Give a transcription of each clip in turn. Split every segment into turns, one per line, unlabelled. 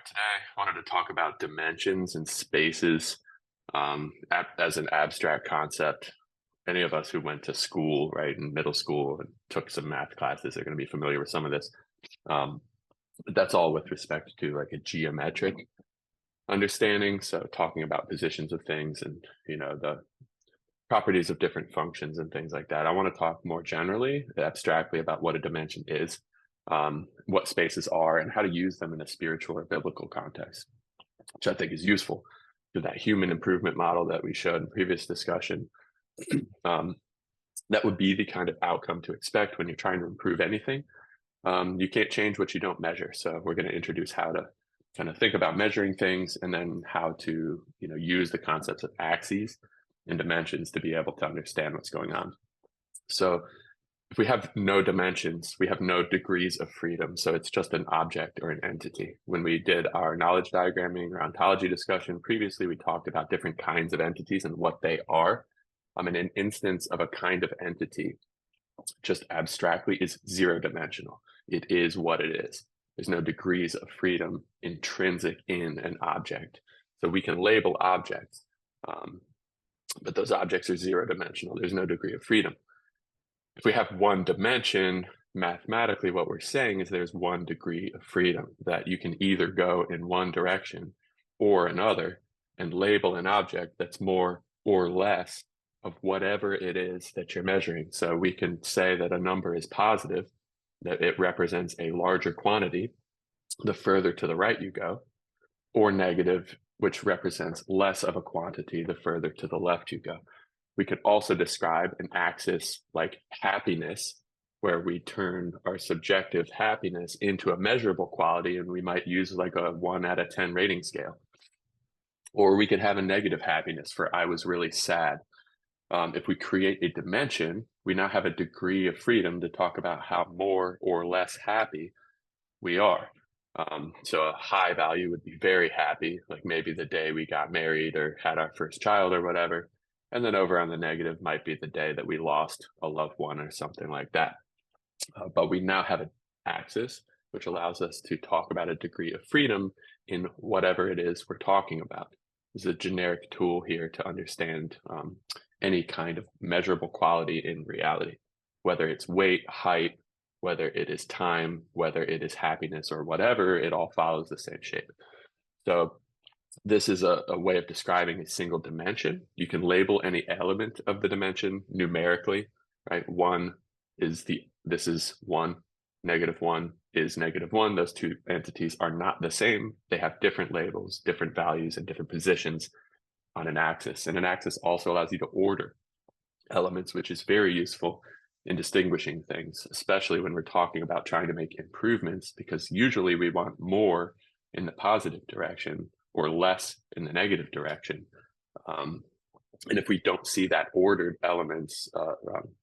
Today, I wanted to talk about dimensions and spaces as an abstract concept. Any of us who went to school, right, in middle school and took some math classes are going to be familiar with some of this. Um, but that's all with respect to like a geometric understanding. So talking about positions of things and, the properties of different functions and things like that. I want to talk more generally, abstractly about what a dimension is, what spaces are, and how to use them in a spiritual or biblical context, which I think is useful to that human improvement model that we showed in previous discussion. Um, that would be the kind of outcome to expect when you're trying to improve anything. You can't change what you don't measure. So we're going to introduce how to kind of think about measuring things and then how to, use the concepts of axes and dimensions to be able to understand what's going on. So if we have no dimensions, we have no degrees of freedom. So it's just an object or an entity. When we did our knowledge diagramming or ontology discussion previously, we talked about different kinds of entities and what they are. And an instance of a kind of entity, just abstractly, is zero dimensional. It is what it is. There's no degrees of freedom intrinsic in an object. So we can label objects, but those objects are zero dimensional. There's no degree of freedom. If we have one dimension, mathematically, what we're saying is there's one degree of freedom, that you can either go in one direction or another and label an object that's more or less of whatever it is that you're measuring. So we can say that a number is positive, that it represents a larger quantity the further to the right you go, or negative, which represents less of a quantity the further to the left you go. We could also describe an axis like happiness, where we turn our subjective happiness into a measurable quality, and we might use like a 1 out of 10 rating scale. Or we could have a negative happiness for I was really sad. If we create a dimension, we now have a degree of freedom to talk about how more or less happy we are. So a high value would be very happy, like maybe the day we got married or had our first child or whatever. And then over on the negative might be the day that we lost a loved one or something like that. But we now have an axis, which allows us to talk about a degree of freedom in whatever it is we're talking about. This is a generic tool here to understand any kind of measurable quality in reality, whether it's weight, height, whether it is time, whether it is happiness or whatever, it all follows the same shape. So this is a way of describing a single dimension. You can label any element of the dimension numerically, right? This is 1, -1 is -1. Those two entities are not the same. They have different labels, different values, and different positions on an axis. And an axis also allows you to order elements, which is very useful in distinguishing things, especially when we're talking about trying to make improvements, because usually we want more in the positive direction or less in the negative direction. And if we don't see that ordered elements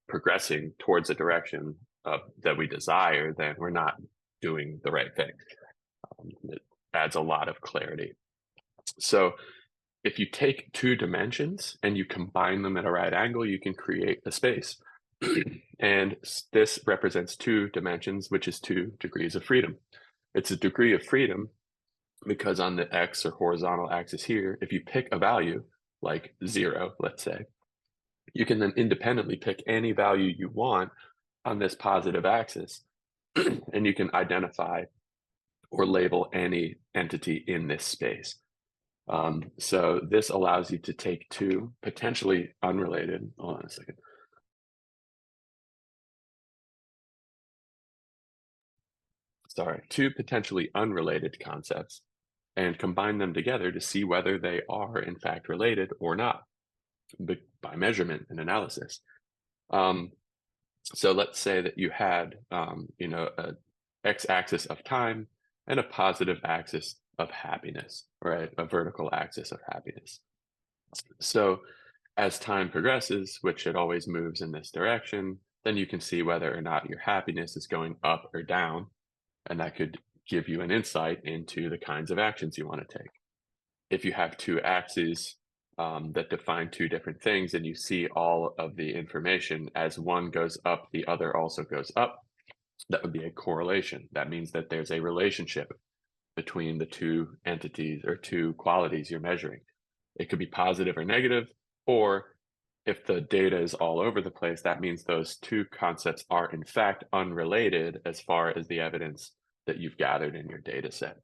progressing towards a direction that we desire, then we're not doing the right thing. It adds a lot of clarity. So if you take two dimensions and you combine them at a right angle, you can create a space. And this represents two dimensions, which is 2 degrees of freedom. It's a degree of freedom because on the X or horizontal axis here, if you pick a value like 0, let's say, you can then independently pick any value you want on this positive axis, and you can identify or label any entity in this space. So this allows you to take two potentially unrelated, hold on a second. Sorry, two potentially unrelated concepts and combine them together to see whether they are in fact related or not by measurement and analysis. So let's say that you had, a x-axis of time and a positive axis of happiness, right? A vertical axis of happiness. So as time progresses, which it always moves in this direction, then you can see whether or not your happiness is going up or down. And that could give you an insight into the kinds of actions you want to take. If you have two axes that define two different things and you see all of the information as one goes up, the other also goes up, that would be a correlation. That means that there's a relationship between the two entities or two qualities you're measuring. It could be positive or negative, or if the data is all over the place, that means those two concepts are in fact unrelated as far as the evidence that you've gathered in your data set.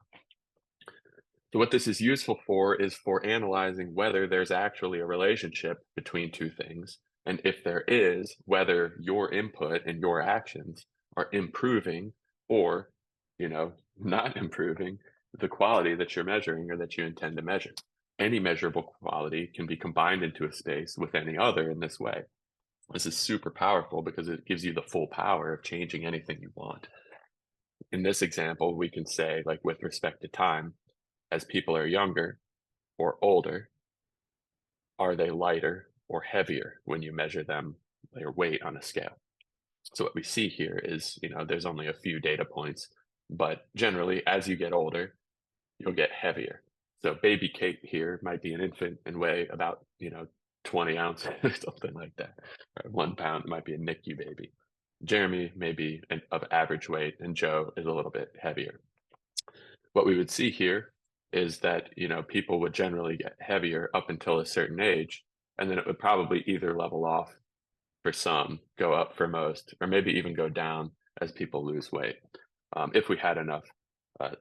So what this is useful for is for analyzing whether there's actually a relationship between two things, and if there is, whether your input and your actions are improving or, not improving the quality that you're measuring or that you intend to measure. Any measurable quality can be combined into a space with any other in this way. This is super powerful because it gives you the full power of changing anything you want. In this example, we can say, like with respect to time, as people are younger or older, are they lighter or heavier when you measure them, their weight on a scale? So what we see here is, there's only a few data points, but generally as you get older, you'll get heavier. So baby Kate here might be an infant and weigh about, 20 ounces or something like that. Or 1 pound might be a NICU baby. Jeremy may be of average weight and Joe is a little bit heavier. What we would see here is that, people would generally get heavier up until a certain age, and then it would probably either level off for some, go up for most, or maybe even go down as people lose weight, if we had enough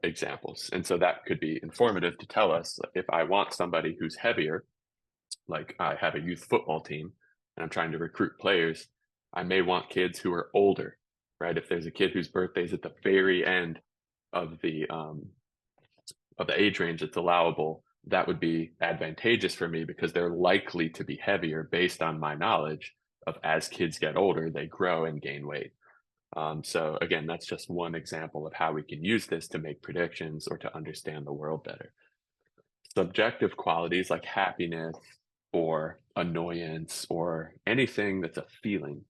examples. And so that could be informative to tell us if I want somebody who's heavier, like I have a youth football team and I'm trying to recruit players, I may want kids who are older, right? If there's a kid whose birthday is at the very end of the age range that's allowable, that would be advantageous for me because they're likely to be heavier based on my knowledge of as kids get older, they grow and gain weight. So again, that's just one example of how we can use this to make predictions or to understand the world better. Subjective qualities like happiness or annoyance or anything that's a feeling,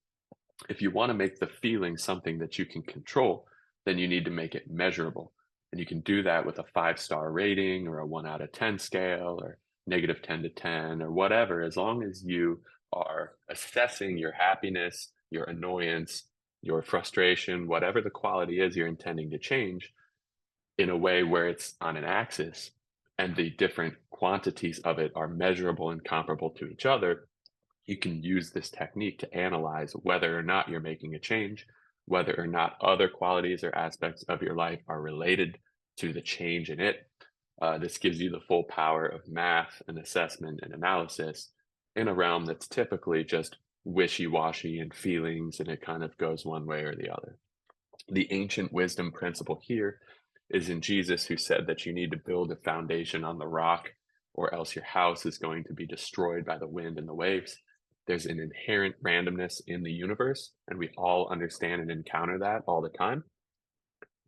if you want to make the feeling something that you can control, then you need to make it measurable. And you can do that with a 5-star rating or a 1 out of 10 scale or -10 to 10 or whatever, as long as you are assessing your happiness, your annoyance, your frustration, whatever the quality is you're intending to change in a way where it's on an axis and the different quantities of it are measurable and comparable to each other. You can use this technique to analyze whether or not you're making a change, whether or not other qualities or aspects of your life are related to the change in it. This gives you the full power of math and assessment and analysis in a realm that's typically just wishy-washy and feelings, and it kind of goes one way or the other. The ancient wisdom principle here is in Jesus, who said that you need to build a foundation on the rock, or else your house is going to be destroyed by the wind and the waves. There's an inherent randomness in the universe, and we all understand and encounter that all the time.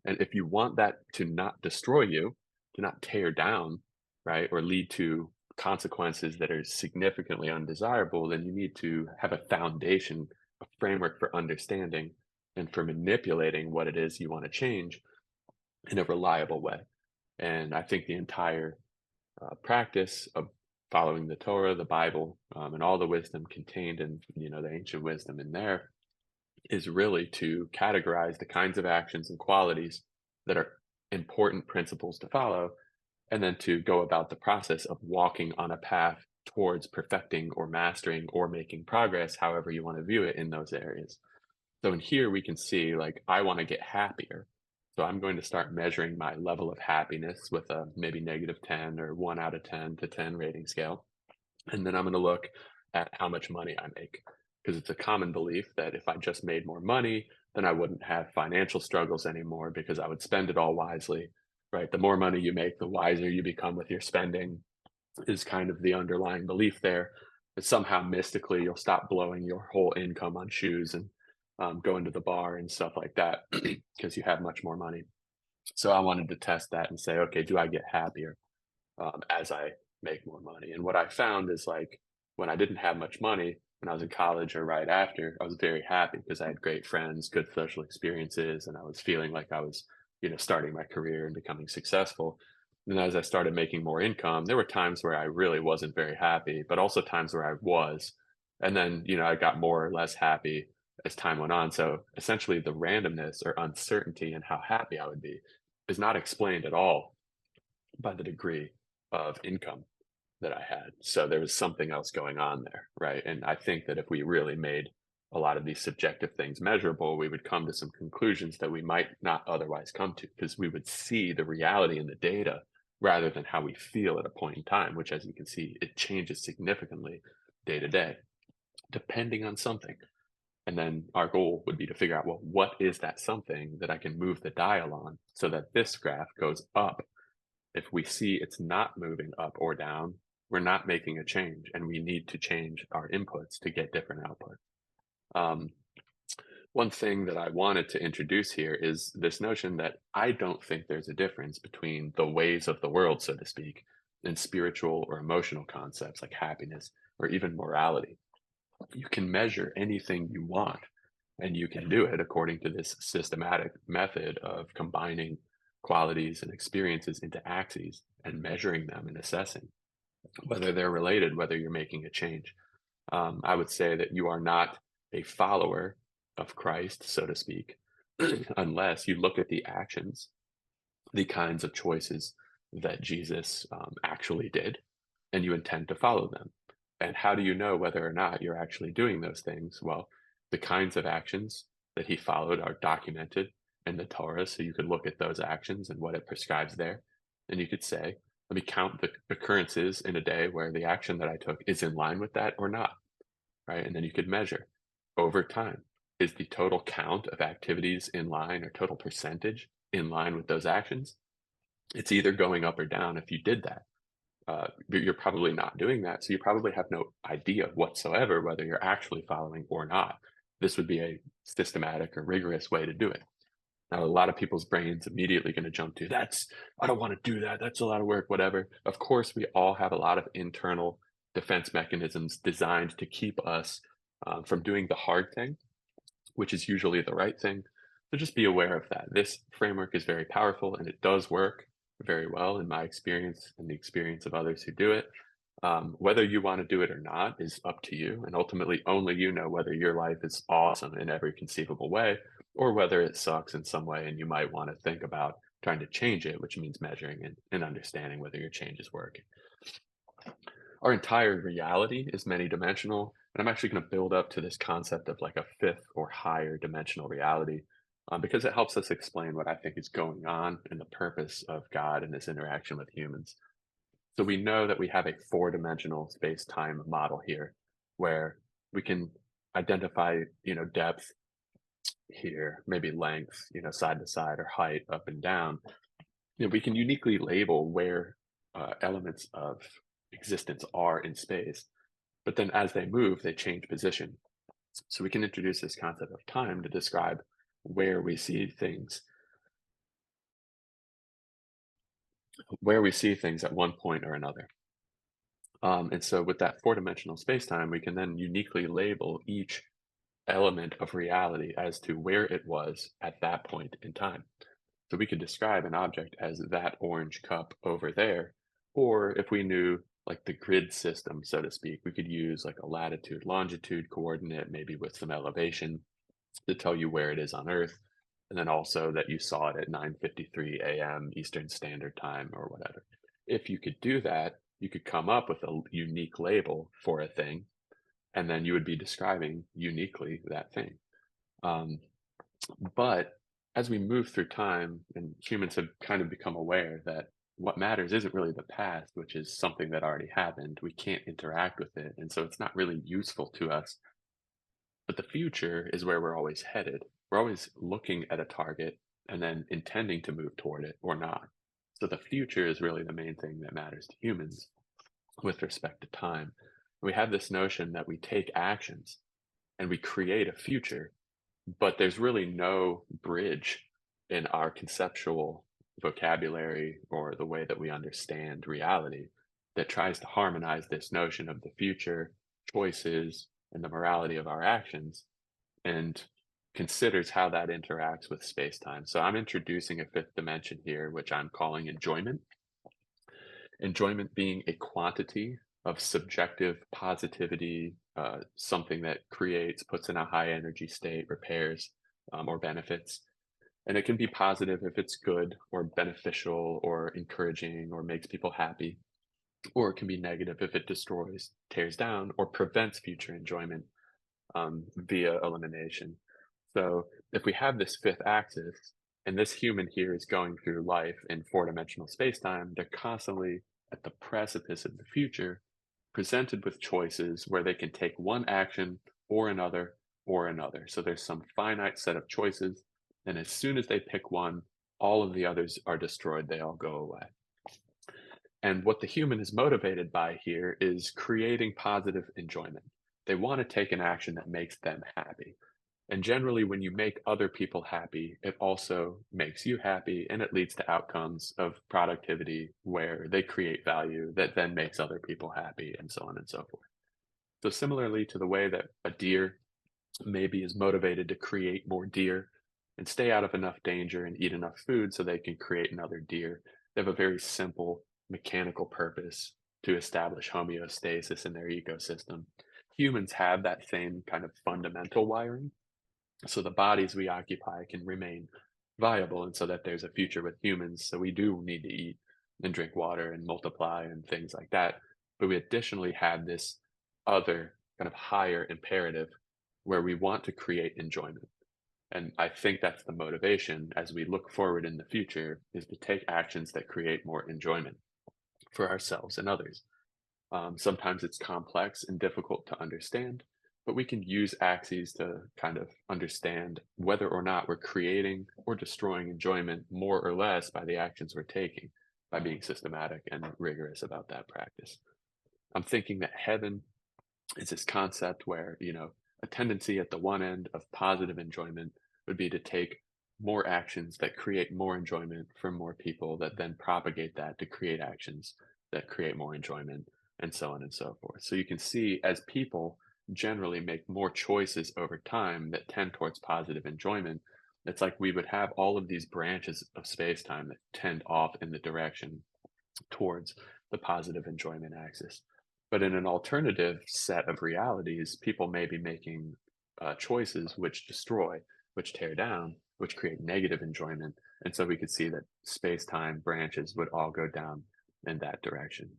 And if you want that to not destroy you, to not tear down, right, or lead to consequences that are significantly undesirable, then you need to have a foundation, a framework for understanding and for manipulating what it is you want to change in a reliable way. And I think the entire practice of following the Torah, the Bible, and all the wisdom contained in the ancient wisdom in there is really to categorize the kinds of actions and qualities that are important principles to follow, and then to go about the process of walking on a path towards perfecting or mastering or making progress, however you want to view it in those areas. So in here we can see, like, I want to get happier. So I'm going to start measuring my level of happiness with a maybe -10 or 1 out of 10 to 10 rating scale. And then I'm going to look at how much money I make, because it's a common belief that if I just made more money, then I wouldn't have financial struggles anymore because I would spend it all wisely, right? The more money you make, the wiser you become with your spending is kind of the underlying belief there. That somehow mystically you'll stop blowing your whole income on shoes and going to the bar and stuff like that because you have much more money. So I wanted to test that and say, okay, do I get happier as I make more money? And what I found is, like, when I didn't have much money, when I was in college or right after, I was very happy because I had great friends, good social experiences, and I was feeling like I was, starting my career and becoming successful. And as I started making more income, there were times where I really wasn't very happy, but also times where I was. And then, I got more or less happy as time went on. So essentially the randomness or uncertainty in how happy I would be is not explained at all by the degree of income that I had. So there was something else going on there, right? And I think that if we really made a lot of these subjective things measurable, we would come to some conclusions that we might not otherwise come to because we would see the reality in the data rather than how we feel at a point in time, which, as you can see, it changes significantly day to day, depending on something. And then our goal would be to figure out, well, what is that something that I can move the dial on so that this graph goes up? If we see it's not moving up or down, we're not making a change and we need to change our inputs to get different outputs. Um, One thing that I wanted to introduce here is this notion that I don't think there's a difference between the ways of the world, so to speak, and spiritual or emotional concepts like happiness or even morality. You can measure anything you want, and you can do it according to this systematic method of combining qualities and experiences into axes and measuring them and assessing whether they're related, whether you're making a change. I would say that you are not a follower of Christ, so to speak, unless you look at the actions, the kinds of choices that Jesus actually did, and you intend to follow them. And how do you know whether or not you're actually doing those things? Well, the kinds of actions that he followed are documented in the Torah. So you could look at those actions and what it prescribes there. And you could say, let me count the occurrences in a day where the action that I took is in line with that or not, right? And then you could measure over time. Is the total count of activities in line or total percentage in line with those actions? It's either going up or down if you did that. But you're probably not doing that. So you probably have no idea whatsoever whether you're actually following or not. This would be a systematic or rigorous way to do it. Now, a lot of people's brains immediately going to jump to I don't want to do that. That's a lot of work, whatever. Of course, we all have a lot of internal defense mechanisms designed to keep us from doing the hard thing, which is usually the right thing. So just be aware of that. This framework is very powerful and it does work very well in my experience and the experience of others who do it. Whether you want to do it or not is up to you. And ultimately, only you know whether your life is awesome in every conceivable way or whether it sucks in some way and you might want to think about trying to change it, which means measuring and understanding whether your change is working. Our entire reality is many dimensional. And I'm actually going to build up to this concept of like a fifth or higher dimensional reality because it helps us explain what I think is going on and the purpose of God and this interaction with humans. So we know that we have a four-dimensional space-time model here where we can identify, depth here, maybe length, side to side or height up and down. We can uniquely label where elements of existence are in space, but then as they move, they change position. So we can introduce this concept of time to describe where we see things, at one point or another. And so with that four-dimensional space-time, we can then uniquely label each element of reality as to where it was at that point in time. So we could describe an object as that orange cup over there, or if we knew like the grid system, so to speak, we could use like a latitude, longitude coordinate, maybe with some elevation to tell you where it is on Earth. And then also that you saw it at 9:53 a.m. Eastern Standard Time or whatever. If you could do that, you could come up with a unique label for a thing, and then you would be describing uniquely that thing. But as we move through time, and humans have kind of become aware that what matters isn't really the past, which is something that already happened. We can't interact with it. And so it's not really useful to us. But the future is where we're always headed. We're always looking at a target and then intending to move toward it or not. So the future is really the main thing that matters to humans with respect to time. We have this notion that we take actions and we create a future, but there's really no bridge in our conceptual vocabulary or the way that we understand reality that tries to harmonize this notion of the future, choices, and the morality of our actions and considers how that interacts with space-time. So I'm introducing a fifth dimension here, which I'm calling enjoyment. Enjoyment being a quantity of subjective positivity, something that creates, puts in a high energy state, repairs, or benefits. And it can be positive if it's good or beneficial or encouraging or makes people happy, or it can be negative if it destroys, tears down, or prevents future enjoyment via elimination. So if we have this fifth axis, and this human here is going through life in four-dimensional space-time, they're constantly at the precipice of the future, presented with choices where they can take one action or another or another. So there's some finite set of choices, and as soon as they pick one, all of the others are destroyed. They all go away. And what the human is motivated by here is creating positive enjoyment. They want to take an action that makes them happy. And generally, when you make other people happy, it also makes you happy and it leads to outcomes of productivity where they create value that then makes other people happy and so on and so forth. So, similarly to the way that a deer maybe is motivated to create more deer and stay out of enough danger and eat enough food so they can create another deer, they have a very simple mechanical purpose to establish homeostasis in their ecosystem. Humans have that same kind of fundamental wiring, so the bodies we occupy can remain viable and so that there's a future with humans. So we do need to eat and drink water and multiply and things like that. But we additionally have this other kind of higher imperative where we want to create enjoyment. And I think that's the motivation as we look forward in the future is to take actions that create more enjoyment for ourselves and others. Sometimes it's complex and difficult to understand, but we can use axes to kind of understand whether or not we're creating or destroying enjoyment more or less by the actions we're taking, by being systematic and rigorous about that practice. I'm thinking that heaven is this concept where, a tendency at the one end of positive enjoyment would be to take more actions that create more enjoyment for more people that then propagate that to create actions that create more enjoyment and so on and so forth. So you can see as people generally make more choices over time that tend towards positive enjoyment, it's like we would have all of these branches of space-time that tend off in the direction towards the positive enjoyment axis. But in an alternative set of realities, people may be making choices which destroy, which tear down, which create negative enjoyment. And so we could see that space time branches would all go down in that direction.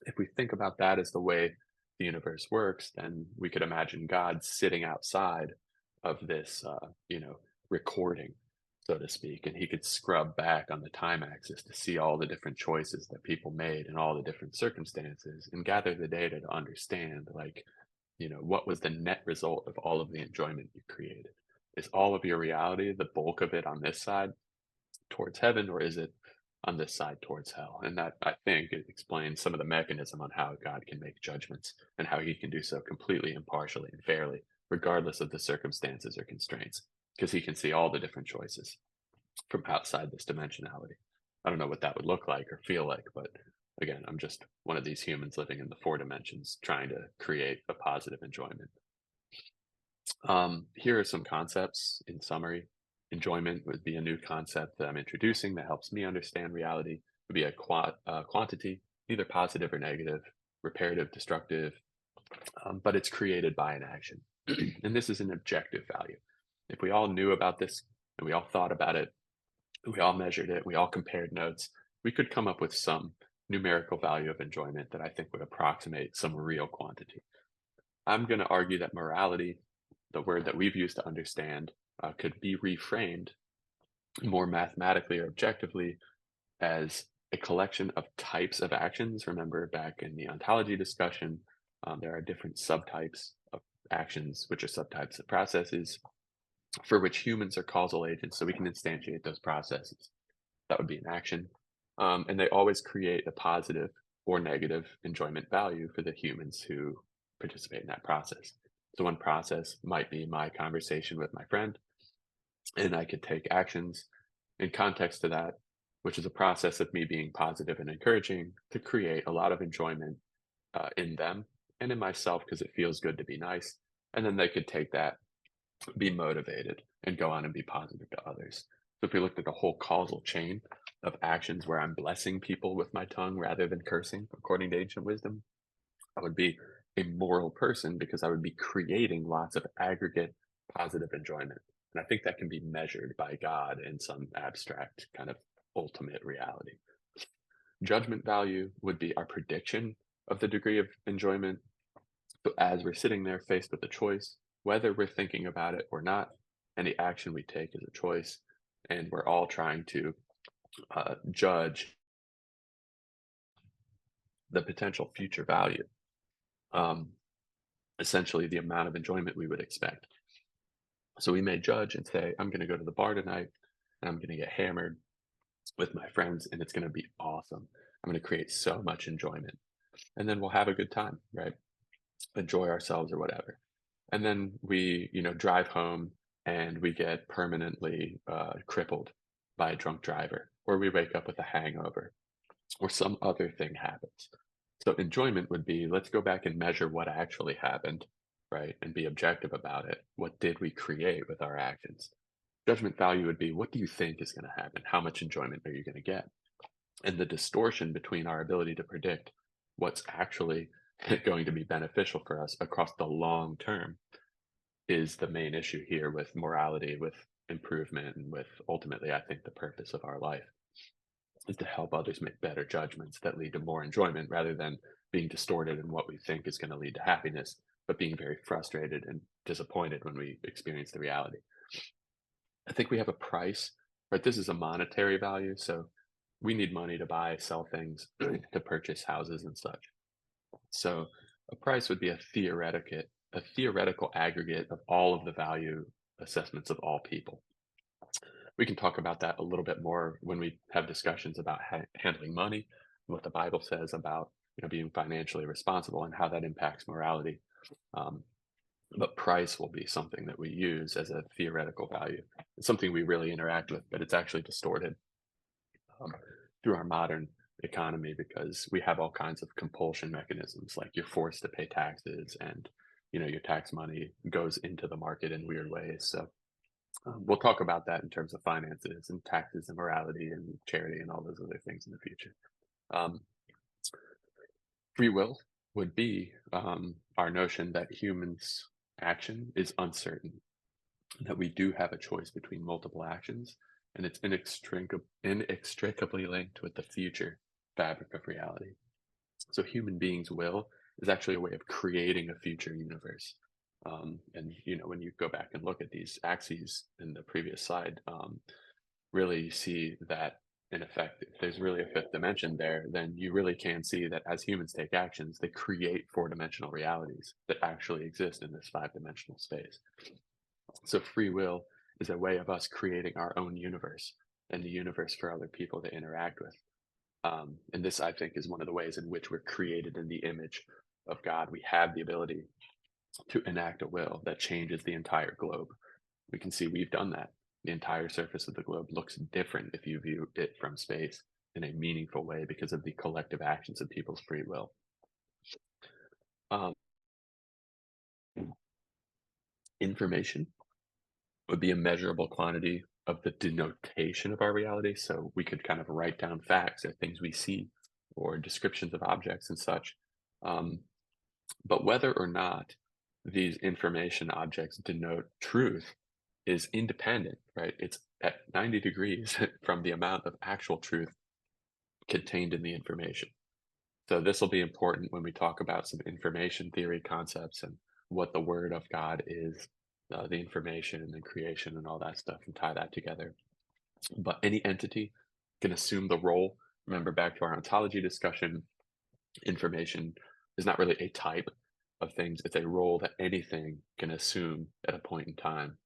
If we think about that as the way the universe works, then we could imagine God sitting outside of this, recording, so to speak, and he could scrub back on the time axis to see all the different choices that people made and all the different circumstances and gather the data to understand, like, what was the net result of all of the enjoyment you created? Is all of your reality, the bulk of it on this side towards heaven, or is it on this side towards hell? And that, I think, it explains some of the mechanism on how God can make judgments and how he can do so completely impartially and fairly, regardless of the circumstances or constraints, because he can see all the different choices from outside this dimensionality. I don't know what that would look like or feel like, but again, I'm just one of these humans living in the four dimensions trying to create a positive enjoyment. Here are some concepts in summary. Enjoyment would be a new concept that I'm introducing that helps me understand reality. It would be a quantity, either positive or negative, reparative, destructive, but it's created by an action. And this is an objective value. If we all knew about this and we all thought about it, we all measured it, we all compared notes, we could come up with some numerical value of enjoyment that I think would approximate some real quantity. I'm going to argue that morality, the word that we've used to understand, could be reframed more mathematically or objectively as a collection of types of actions. Remember back in the ontology discussion, there are different subtypes of actions, which are subtypes of processes for which humans are causal agents. So we can instantiate those processes. That would be an action. And they always create a positive or negative enjoyment value for the humans who participate in that process. So one process might be my conversation with my friend, and I could take actions in context to that, which is a process of me being positive and encouraging to create a lot of enjoyment in them and in myself because it feels good to be nice. And then they could take that, be motivated, and go on and be positive to others. So if we looked at the whole causal chain of actions where I'm blessing people with my tongue rather than cursing, according to ancient wisdom, I would be a moral person because I would be creating lots of aggregate positive enjoyment. And I think that can be measured by God in some abstract kind of ultimate reality. Judgment value would be our prediction of the degree of enjoyment. So as we're sitting there faced with a choice, whether we're thinking about it or not, any action we take is a choice. And we're all trying to judge the potential future value, um, essentially the amount of enjoyment we would expect. So we may judge and say, I'm going to go to the bar tonight and I'm going to get hammered with my friends and it's going to be awesome. I'm going to create so much enjoyment. And then we'll have a good time, right? Enjoy ourselves or whatever. And then we, drive home and we get permanently crippled by a drunk driver, or we wake up with a hangover, or some other thing happens. So enjoyment would be, let's go back and measure what actually happened, right? And be objective about it. What did we create with our actions? Judgment value would be, what do you think is going to happen? How much enjoyment are you going to get? And the distortion between our ability to predict what's actually going to be beneficial for us across the long term is the main issue here with morality, with improvement, and with ultimately, I think, the purpose of our life is to help others make better judgments that lead to more enjoyment rather than being distorted in what we think is going to lead to happiness, but being very frustrated and disappointed when we experience the reality. I think we have a price, right? This is a monetary value. So we need money to buy, sell things, to purchase houses and such. So a price would be a theoretical aggregate of all of the value assessments of all people. We can talk about that a little bit more when we have discussions about handling money, what the Bible says about being financially responsible and how that impacts morality. Um, but price will be something that we use as a theoretical value. It's something we really interact with, but it's actually distorted um, through our modern economy because we have all kinds of compulsion mechanisms, like you're forced to pay taxes, and your tax money goes into the market in weird ways. So we'll talk about that in terms of finances and taxes and morality and charity and all those other things in the future. Um, Free will would be our notion that humans' action is uncertain, that we do have a choice between multiple actions, and it's inextricably linked with the future fabric of reality. So human beings' will is actually a way of creating a future universe. And when you go back and look at these axes in the previous slide, really you see that in effect, if there's really a fifth dimension there, then you really can see that as humans take actions, they create four-dimensional realities that actually exist in this five-dimensional space. So free will is a way of us creating our own universe and the universe for other people to interact with. And this, I think, is one of the ways in which we're created in the image of God. We have the ability to enact a will that changes the entire globe. We can see we've done that. The entire surface of the globe looks different if you view it from space in a meaningful way because of the collective actions of people's free will. Um, Information would be a measurable quantity of the denotation of our reality. So we could kind of write down facts or things we see or descriptions of objects and such. But whether or not these information objects denote truth is independent, right? It's at 90 degrees from the amount of actual truth contained in the information. So this will be important when we talk about some information theory concepts and what the word of God is, the information and the creation and all that stuff, and tie that together. But any entity can assume the role. Remember back to our ontology discussion, information is not really a type of things. It's a role that anything can assume at a point in time.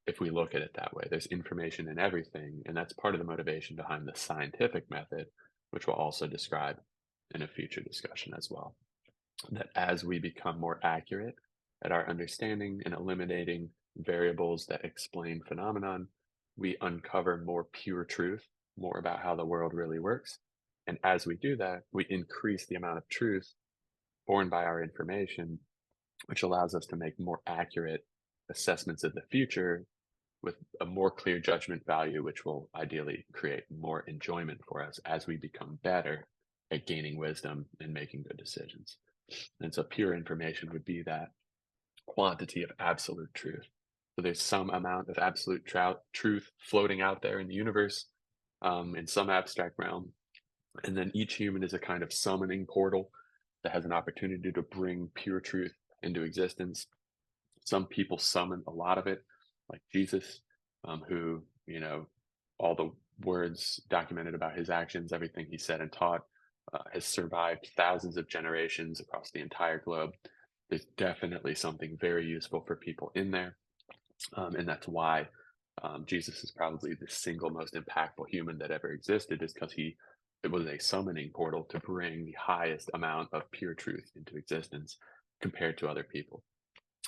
If we look at it that way, there's information in everything. And that's part of the motivation behind the scientific method, which we'll also describe in a future discussion as well. That as we become more accurate at our understanding and eliminating variables that explain phenomenon, we uncover more pure truth, more about how the world really works. And as we do that, we increase the amount of truth borne by our information, which allows us to make more accurate assessments of the future with a more clear judgment value, which will ideally create more enjoyment for us as we become better at gaining wisdom and making good decisions. And so pure information would be that quantity of absolute truth. So there's some amount of absolute truth floating out there in the universe, in some abstract realm. And then each human is a kind of summoning portal that has an opportunity to bring pure truth into existence. Some people summon a lot of it, like Jesus, who, all the words documented about his actions, everything he said and taught, has survived thousands of generations across the entire globe. There's definitely something very useful for people in there. And that's why Jesus is probably the single most impactful human that ever existed, is because it was a summoning portal to bring the highest amount of pure truth into existence compared to other people.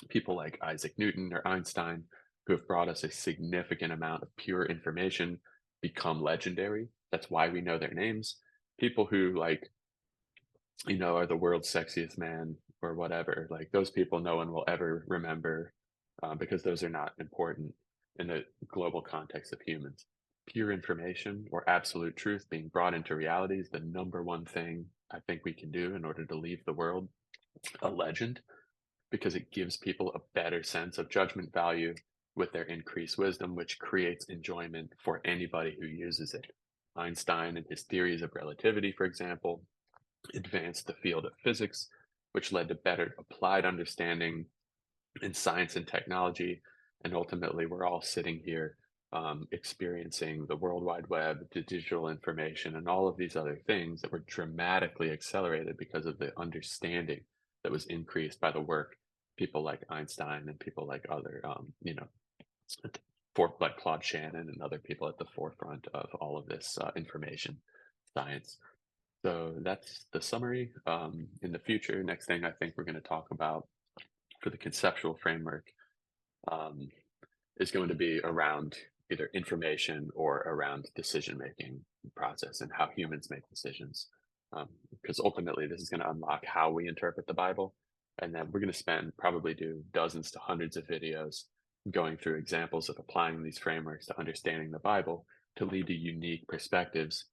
People like Isaac Newton or Einstein, who have brought us a significant amount of pure information, become legendary. That's why we know their names. People who, like, are the world's sexiest man or whatever, like those people no one will ever remember, because those are not important in the global context of humans. Pure information or absolute truth being brought into reality is the number one thing I think we can do in order to leave the world a legend, because it gives people a better sense of judgment value with their increased wisdom, which creates enjoyment for anybody who uses it. Einstein and his theories of relativity, for example, advanced the field of physics, which led to better applied understanding in science and technology. And ultimately, we're all sitting here experiencing the World Wide Web, the digital information, and all of these other things that were dramatically accelerated because of the understanding that was increased by the work people like Einstein and people like other, like Claude Shannon and other people at the forefront of all of this information science. So that's the summary. In the future, next thing I think we're going to talk about for the conceptual framework, um, is going to be around either information or around decision making process and how humans make decisions. Because ultimately, this is going to unlock how we interpret the Bible. And then we're going to probably do dozens to hundreds of videos going through examples of applying these frameworks to understanding the Bible to lead to unique perspectives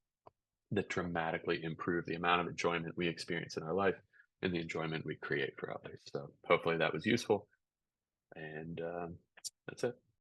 that dramatically improve the amount of enjoyment we experience in our life and the enjoyment we create for others. So hopefully that was useful. And that's it.